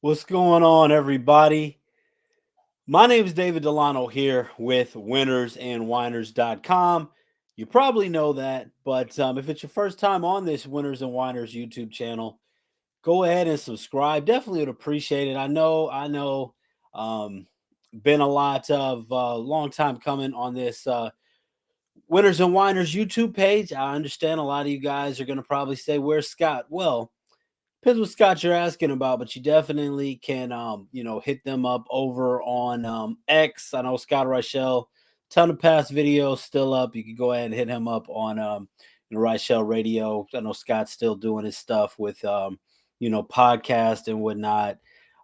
What's going on, everybody? My name is David Delano here with winnersandwhiners.com. You probably know that, but if it's your first time on this Winners and Whiners YouTube channel, go ahead and subscribe. Definitely would appreciate it. I know. Um, been a lot of long time coming on this Winners and Whiners YouTube page. I understand a lot of you guys are going to probably say, "Where's Scott?" Well, depends what Scott you're asking about, but you definitely can, hit them up over on X. I know Scott Reichel, ton of past videos still up. You can go ahead and hit him up on Reichel Radio. I know Scott's still doing his stuff with, podcast and whatnot,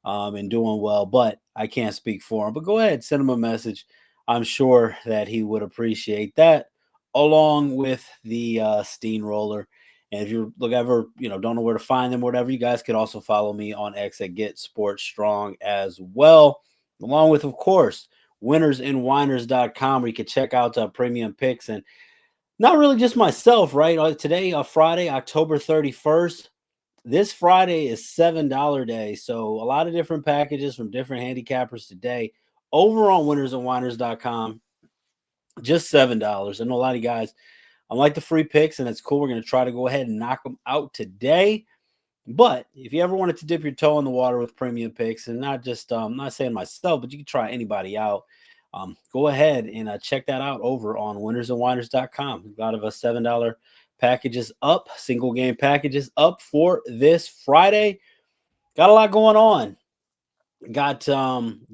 and doing well. But I can't speak for him. But go ahead, send him a message. I'm sure that he would appreciate that, along with the Steamroller. And if you ever, don't know where to find them or whatever, you guys could also follow me on X at Get Sports Strong as well. Along with, of course, winnersandwhiners.com, where you can check out premium picks. And not really just myself, right? Today, Friday, October 31st. This Friday is $7 day. So a lot of different packages from different handicappers today over on winnersandwhiners.com. Just $7. I know a lot of you guys, I like the free picks, and it's cool. We're going to try to go ahead and knock them out today. But if you ever wanted to dip your toe in the water with premium picks, and not just, I'm not saying myself, but you can try anybody out, go ahead and check that out over on winnersandwhiners.com. A lot of us $7 packages up, single game packages up for this Friday. Got a lot going on. Got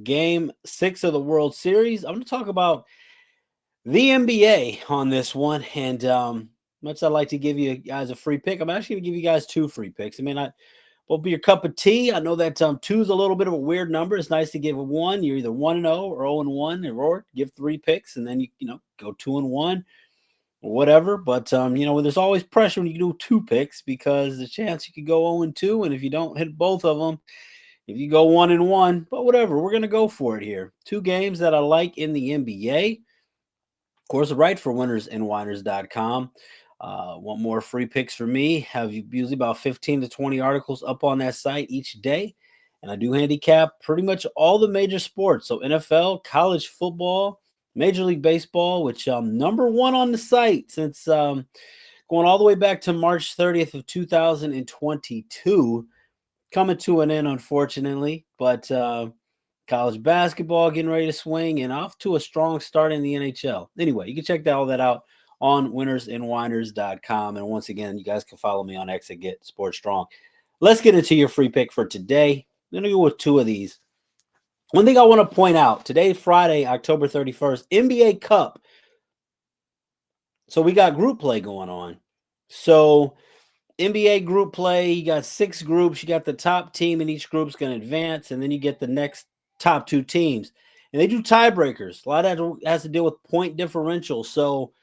game 6 of the World Series. I'm going to talk about the NBA on this one, and much I'd like to give you guys a free pick. I'm actually going to give you guys 2 free picks. It may not both be your cup of tea. I know that 2 is a little bit of a weird number. It's nice to give 1. You're either 1-0 or 0-1, or give 3 picks, and then you go 2-1 or whatever. But there's always pressure when you do 2 picks, because the chance you could go 0-2, and if you don't hit both of them, if you go 1-1, but whatever, we're going to go for it here. 2 games that I like in the NBA. Of course, write for winnersandwhiners.com. Want more free picks from me? Have usually about 15 to 20 articles up on that site each day. And I do handicap pretty much all the major sports. So NFL, college football, Major League Baseball, which number 1 on the site since going all the way back to March 30th of 2022. Coming to an end, unfortunately. But college basketball getting ready to swing, and off to a strong start in the NHL. Anyway, you can check all that out on winnersandwhiners.com. And once again, you guys can follow me on X at Get Sports Strong. Let's get into your free pick for today. I'm going to go with 2 of these. One thing I want to point out, today, Friday, October 31st, NBA Cup. So we got group play going on. So NBA group play, you got 6 groups. You got the top team in each group's going to advance, and then you get the next top 2 teams. And they do tiebreakers. A lot of that has to deal with point differential. So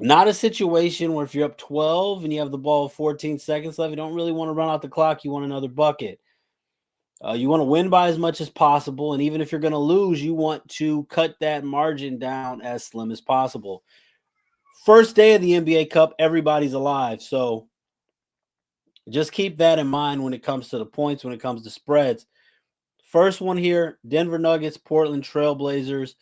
not a situation where if you're up 12 and you have the ball with 14 seconds left, you don't really want to run out the clock. You want another bucket. You want to win by as much as possible. And even if you're going to lose, you want to cut that margin down as slim as possible. First day of the NBA Cup, everybody's alive. So just keep that in mind when it comes to the points, when it comes to spreads. First one here, Denver Nuggets, Portland Trailblazers.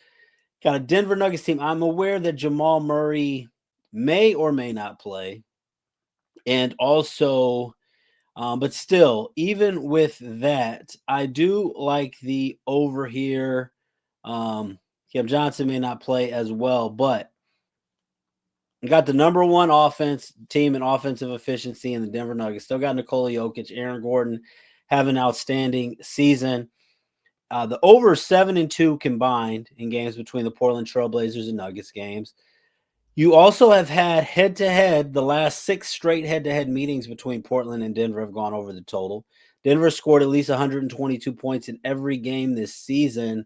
Got a Denver Nuggets team. I'm aware that Jamal Murray may or may not play. And also, but still, even with that, I do like the over here. Cam Johnson may not play as well, but got the number 1 offense team in offensive efficiency in the Denver Nuggets. Still got Nikola Jokic, Aaron Gordon have an outstanding season. The over 7-2 combined in games between the Portland Trailblazers and Nuggets games. You also have had head-to-head, the last 6 straight head-to-head meetings between Portland and Denver have gone over the total. Denver scored at least 122 points in every game this season.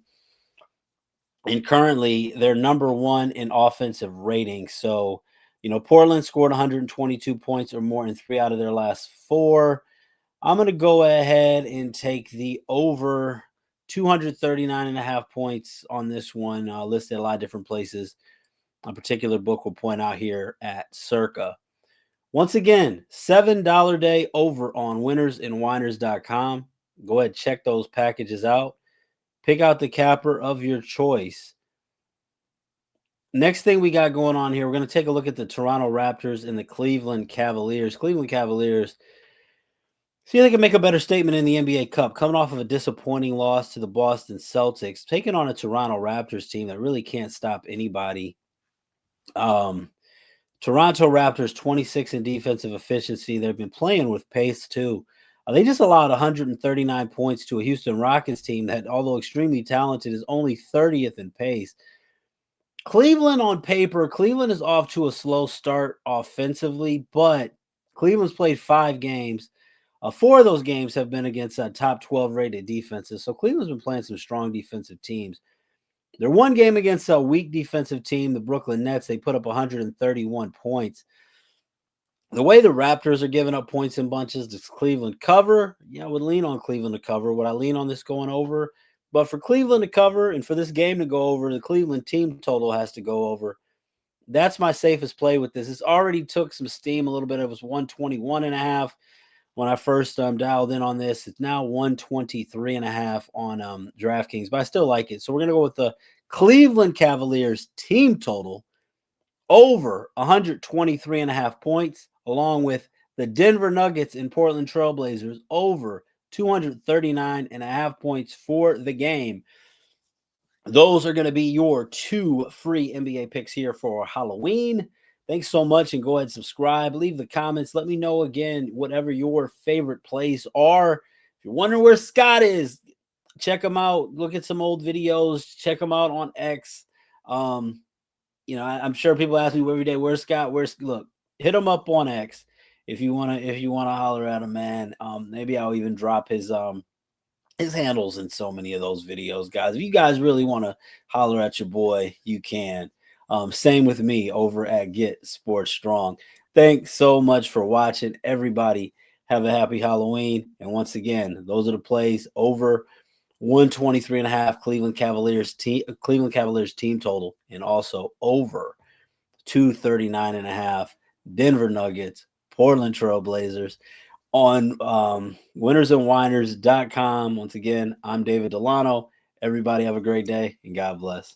And currently, they're number 1 in offensive rating. So, Portland scored 122 points or more in 3 out of their last 4. I'm going to go ahead and take the over 239.5 points on this one, listed a lot of different places. A particular book will point out here at Circa. Once again, $7 day over on winnersandwhiners.com. Go ahead, check those packages out. Pick out the capper of your choice. Next thing we got going on here, we're going to take a look at the Toronto Raptors and the Cleveland Cavaliers. Cleveland Cavaliers see they can make a better statement in the NBA Cup, coming off of a disappointing loss to the Boston Celtics, taking on a Toronto Raptors team that really can't stop anybody. Toronto Raptors 26 in defensive efficiency. They've been playing with pace too. They just allowed 139 points to a Houston Rockets team that, although extremely talented, is only 30th in pace. Cleveland on paper, Cleveland is off to a slow start offensively, but Cleveland's played 5 games. 4 of those games have been against top 12 rated defenses. So Cleveland's been playing some strong defensive teams. Their one game against a weak defensive team, the Brooklyn Nets, they put up 131 points. The way the Raptors are giving up points in bunches, does Cleveland cover? Yeah, I would lean on Cleveland to cover. Would I lean on this going over? But for Cleveland to cover and for this game to go over, the Cleveland team total has to go over. That's my safest play with this. It's already took some steam a little bit. It was 121.5 when I first dialed in on this. It's now 123.5 on DraftKings, but I still like it. So we're going to go with the Cleveland Cavaliers team total over 123.5 points, along with the Denver Nuggets and Portland Trailblazers over 239.5 points for the game. Those are going to be your 2 free NBA picks here for Halloween. Thanks so much, and go ahead and subscribe. Leave the comments. Let me know again whatever your favorite plays are. If you're wondering where Scott is, check him out. Look at some old videos. Check him out on X. I'm sure people ask me every day, "Where's Scott? Look, hit him up on X if you wanna holler at him, man. Maybe I'll even drop his handles in so many of those videos, guys. If you guys really want to holler at your boy, you can. Same with me over at Get Sports Strong. Thanks so much for watching, everybody. Have a happy Halloween. And once again, those are the plays over 123.5 Cleveland Cavaliers team total, and also over 239.5 Denver Nuggets, Portland Trailblazers on winnersandwhiners.com. Once again, I'm David Delano. Everybody have a great day and God bless.